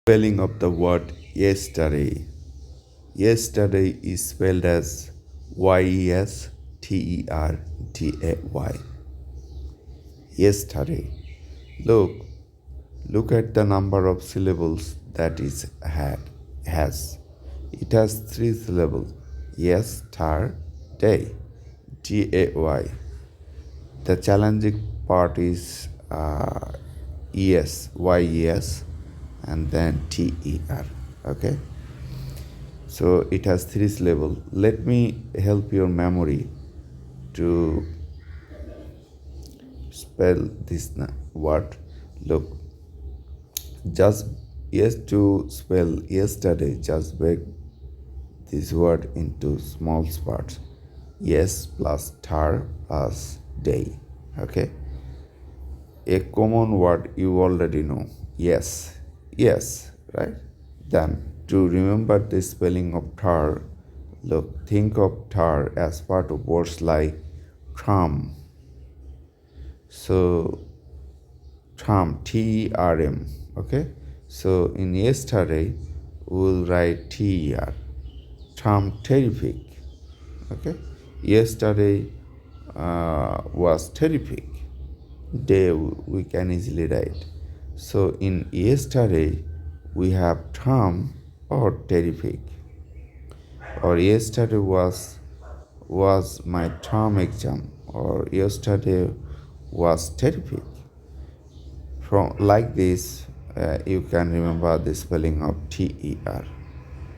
Spelling of the word yesterday. Yesterday is spelled as yesterday. Yesterday. Look, look at the number of syllables that is has. It has 3 syllables. Yesterday. Day. The challenging part is yes, and then ter. Okay. So it has 3 syllables. Let me help your memory to spell this word. Look, just to spell yesterday, just break this word into small parts. Yes plus tar plus day. Okay. A common word you already know. Yes. Yes, right? Then to remember the spelling of tar, look, think of tar as part of words like tram. So tram, TRM. Okay. So in yesterday, we'll write TER. Tram, terrific. Okay. Yesterday was terrific. Day we can easily write. So in yesterday we have tram or terrific. Or yesterday was my term exam, or yesterday was terrific. From like this, you can remember the spelling of TER.